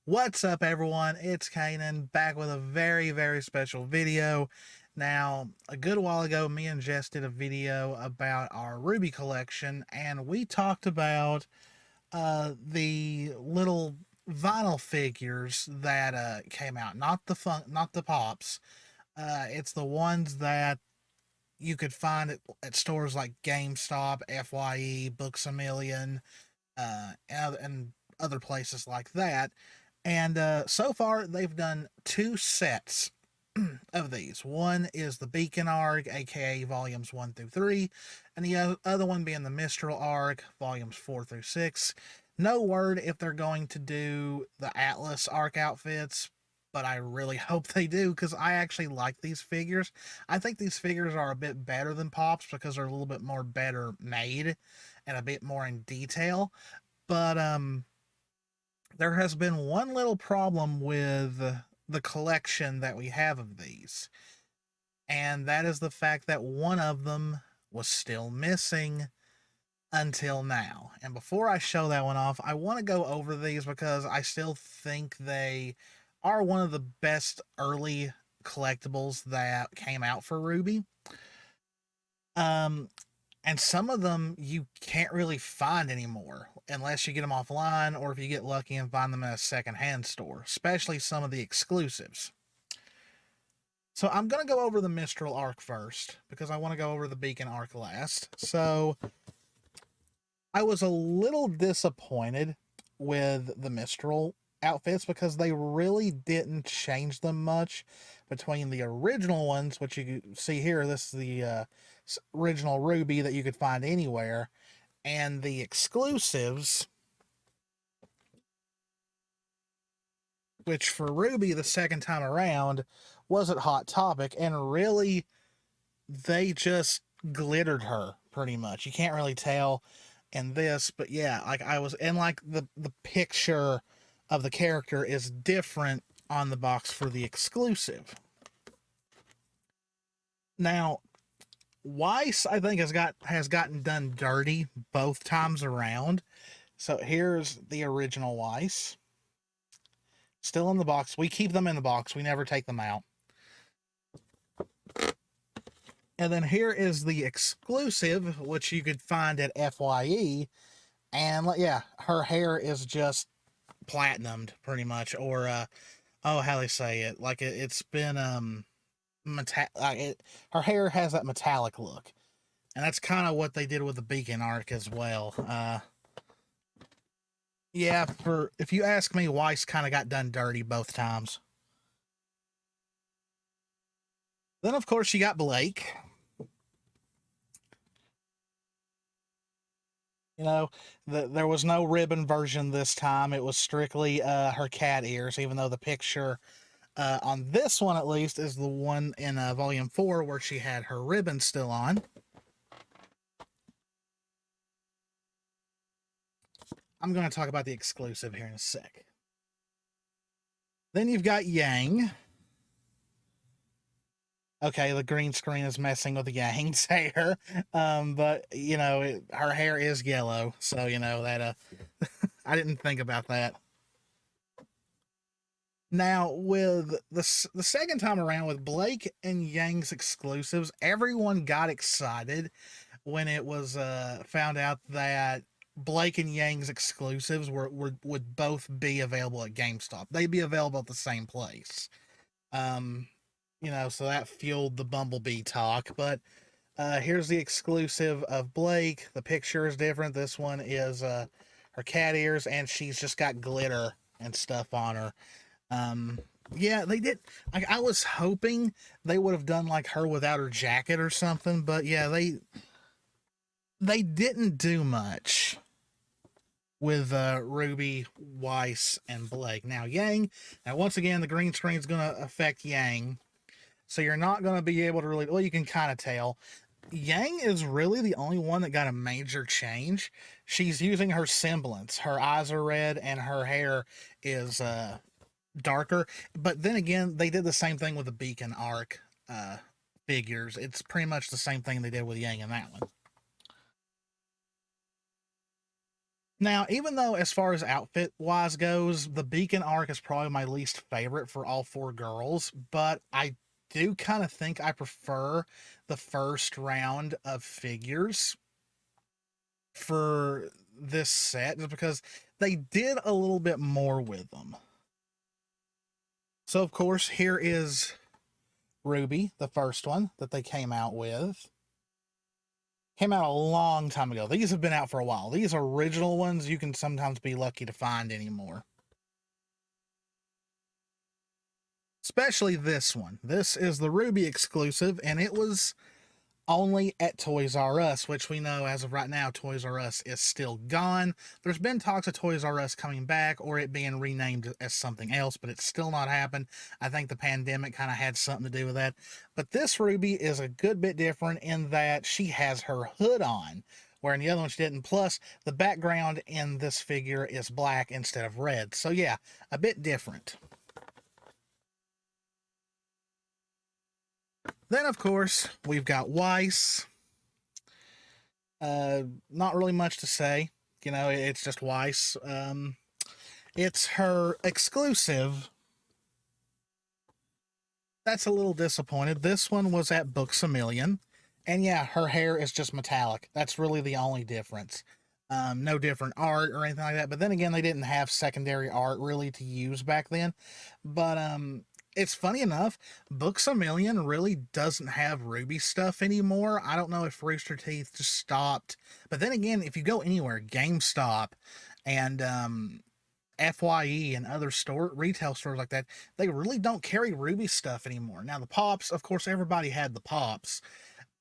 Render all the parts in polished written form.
What's up, everyone? It's Cannan back with a very special video. Now, a good while ago, me and Jess did a video about our RWBY collection, and we talked about the little vinyl figures that came out. Not the pops. It's the ones that you could find at stores like GameStop, FYE, Books a Million, and other places like that. And so far, they've done two sets of these. One is the Beacon Arc, aka volumes 1 through 3, and the other one being the Mistral Arc, volumes 4 through 6. No word if they're going to do the Atlas Arc outfits, but I really hope they do because I actually like these figures. I think these figures are a bit better than Pops because they're a little bit more better made and a bit more in detail. But there has been one little problem with the collection that we have of these, and that is the fact that one of them was still missing until now. And before I show that one off, I want to go over these because I still think they are one of the best early collectibles that came out for RWBY. And some of them you can't really find anymore unless you get them offline or if you get lucky and find them in a secondhand store, especially some of the exclusives. So I'm going to go over the Mistral Arc first because I want to go over the Beacon Arc last. So I was a little disappointed with the Mistral outfits because they really didn't change them much between the original ones, which you see here. This is the original RWBY that you could find anywhere, and the exclusives, which for RWBY the second time around wasn't Hot Topic, and really they just glittered her pretty much. You can't really tell in this, but yeah, like I was, and like the picture of the character is different on the box for the exclusive. Now, Weiss, I think, has gotten done dirty both times around. So here's the original Weiss. Still in the box. We keep them in the box. We never take them out. And then here is the exclusive, which you could find at FYE. And yeah, her hair is just platinumed pretty much, or how they say it, like it's been her hair has that metallic look, and that's kind of what they did with the Beacon Arc as well. Yeah, for if you ask me, Weiss kind of got done dirty both times. Then of course you got Blake. You know, there was no ribbon version this time. It was strictly her cat ears, even though the picture on this one, at least, is the one in Volume 4 where she had her ribbon still on. I'm going to talk about the exclusive here in a sec. Then you've got Yang. Okay, the green screen is messing with Yang's hair, but, you know, her hair is yellow, so, you know, that, I didn't think about that. Now, with the second time around with Blake and Yang's exclusives, everyone got excited when it was found out that Blake and Yang's exclusives would both be available at GameStop. They'd be available at the same place. You know, so that fueled the Bumblebee talk. But here's the exclusive of Blake. The picture is different. This one is her cat ears, and she's just got glitter and stuff on her. Yeah, they did. I was hoping they would have done like her without her jacket or something, but yeah, they didn't do much with RWBY, Weiss, and Blake. Now Yang. Now once again, the green screen is going to affect Yang, so you're not going to be able to really. Well, you can kind of tell. Yang is really the only one that got a major change. She's using her semblance. Her eyes are red, and her hair is darker. But then again, they did the same thing with the Beacon Arc figures. It's pretty much the same thing they did with Yang in that one. Now, even though as far as outfit wise goes, the Beacon arc is probably my least favorite for all four girls, but I do kind of think I prefer the first round of figures for this set just because they did a little bit more with them. So, of course, here is RWBY, the first one that they came out with. Came out a long time ago. These have been out for a while. These original ones you can sometimes be lucky to find anymore. Especially this one. This is the RWBY exclusive, and it was only at Toys R Us, which we know as of right now, Toys R Us is still gone. There's been talks of Toys R Us coming back or it being renamed as something else, but it's still not happened. I think the pandemic kind of had something to do with that. But this RWBY is a good bit different in that she has her hood on, where in the other one she didn't. Plus, the background in this figure is black instead of red. So yeah, a bit different. Then, of course, we've got Weiss. Not really much to say. You know, it's just Weiss. It's her exclusive. That's a little disappointed. This one was at Books A Million. And yeah, her hair is just metallic. That's really the only difference. No different art or anything like that. But then again, they didn't have secondary art really to use back then. But it's funny enough, Books A Million really doesn't have RWBY stuff anymore. I don't know if Rooster Teeth just stopped. But then again, if you go anywhere, GameStop and FYE and other retail stores like that, they really don't carry RWBY stuff anymore. Now the Pops, of course, everybody had the Pops.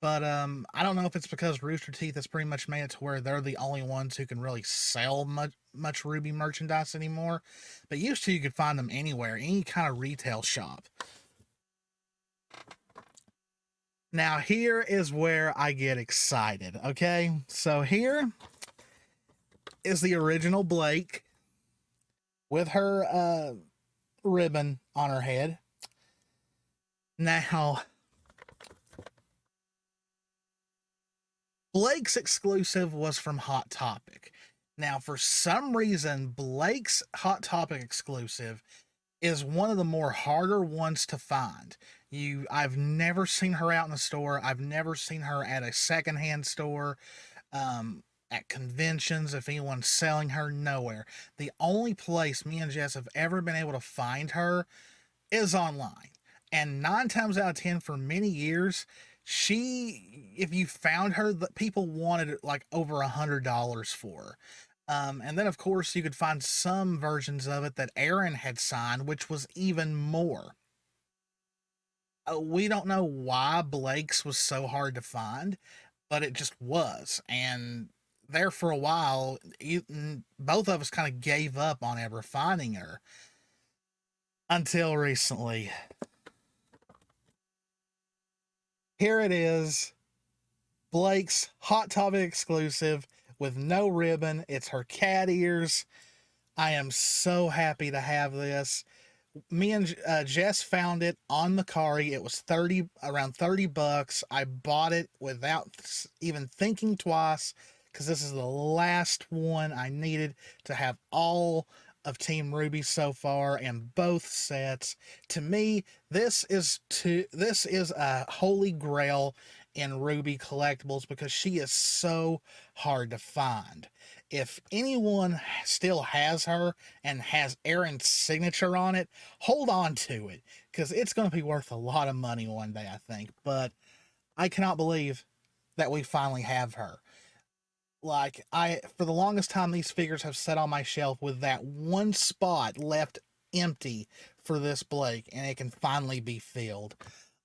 But I don't know if it's because Rooster Teeth has pretty much made it to where they're the only ones who can really sell much RWBY merchandise anymore. But used to, you could find them anywhere, any kind of retail shop. Now here is where I get excited. Okay, so here is the original Blake with her ribbon on her head. Now, Blake's exclusive was from Hot Topic. Now, for some reason, Blake's Hot Topic exclusive is one of the more harder ones to find. I've never seen her out in the store. I've never seen her at a secondhand store, at conventions, if anyone's selling her, nowhere. The only place me and Jess have ever been able to find her is online. And 9 times out of 10, for many years, if you found her, people wanted it like over $100 for. And then, of course, you could find some versions of it that Aaron had signed, which was even more. We don't know why Blake's was so hard to find, but it just was. And there for a while, both of us kind of gave up on ever finding her until recently. Here it is, Blake's Hot Topic exclusive with no ribbon. It's her cat ears. I am so happy to have this. Me and Jess found it on Mercari. It was around 30 bucks. I bought it without even thinking twice because this is the last one I needed to have all of Team RWBY so far and both sets. To me, this is a holy grail in RWBY Collectibles because she is so hard to find. If anyone still has her and has Aaron's signature on it, hold on to it because it's going to be worth a lot of money one day, I think. But I cannot believe that we finally have her. Like, for the longest time, these figures have sat on my shelf with that one spot left empty for this Blake, and it can finally be filled.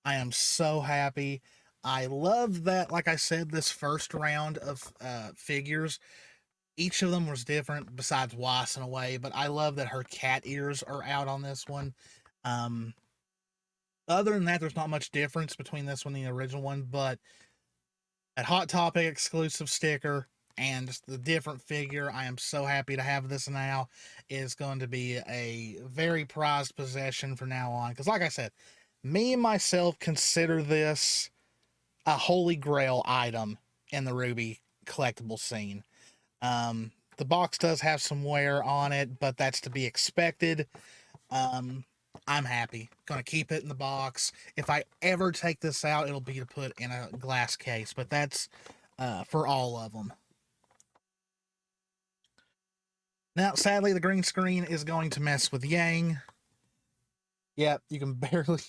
I am so happy. I love that, like I said, this first round of figures, each of them was different besides Weiss in a way, but I love that her cat ears are out on this one. Other than that, there's not much difference between this one and the original one, but that Hot Topic exclusive sticker and just the different figure, I am so happy to have this now. Is going to be a very prized possession from now on. Because like I said, me and myself consider this a holy grail item in the RWBY collectible scene. The box does have some wear on it, but that's to be expected. I'm happy. Gonna keep it in the box. If I ever take this out, it'll be to put in a glass case, but that's for all of them. Now, sadly, the green screen is going to mess with Yang. Yep, you can barely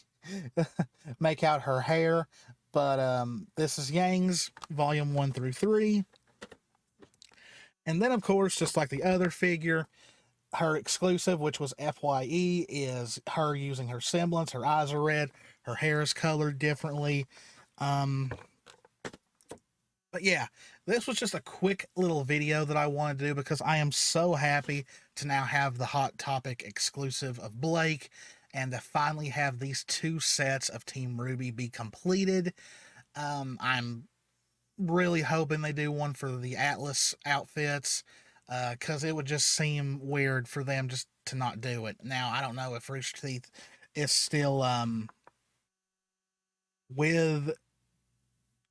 make out her hair, but this is Yang's volume 1 through 3. And then, of course, just like the other figure, her exclusive, which was FYE, is her using her semblance. Her eyes are red, her hair is colored differently. But yeah, this was just a quick little video that I wanted to do because I am so happy to now have the Hot Topic exclusive of Blake and to finally have these 2 sets of Team RWBY be completed. I'm really hoping they do one for the Atlas outfits because it would just seem weird for them just to not do it. Now, I don't know if Rooster Teeth is still with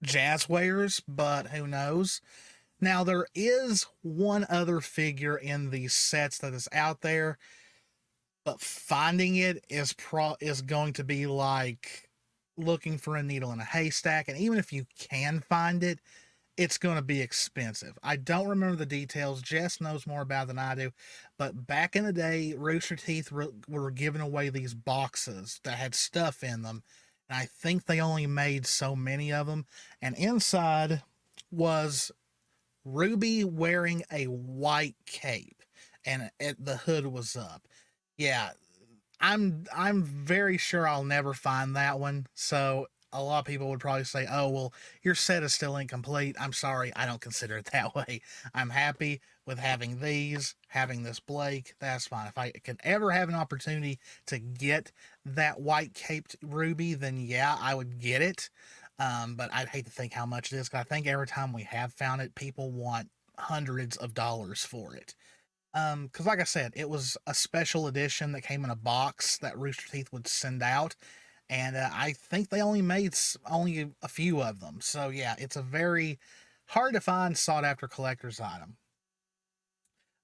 Jazzwares, but who knows. Now, there is one other figure in these sets that is out there, but finding it is going to be like looking for a needle in a haystack, and even if you can find it, it's going to be expensive. I don't remember the details. Jess knows more about it than I do, but back in the day, Rooster Teeth were giving away these boxes that had stuff in them, and I think they only made so many of them, and inside was RWBY wearing a white cape, and the hood was up. Yeah, I'm very sure I'll never find that one. So a lot of people would probably say, "Oh, well, your set is still incomplete." I'm sorry, I don't consider it that way. I'm happy with having these, having this Blake. That's fine. If I could ever have an opportunity to get that white caped RWBY, then yeah, I would get it. But I'd hate to think how much it is, because I think every time we have found it, people want hundreds of dollars for it. Because like I said, it was a special edition that came in a box that Rooster Teeth would send out, and I think they only made only a few of them. So yeah, it's a very hard to find, sought after collector's item.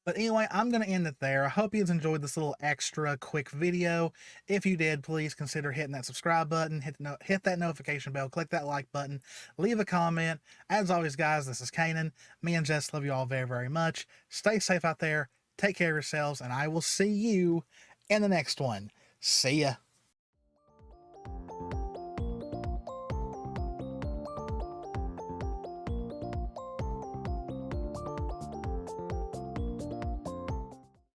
But anyway, I'm going to end it there. I hope you enjoyed this little extra quick video. If you did, please consider hitting that subscribe button, hit that notification bell, click that like button, leave a comment. As always, guys, this is Canaan. Me and Jess love you all very, very much. Stay safe out there. Take care of yourselves, and I will see you in the next one. See ya.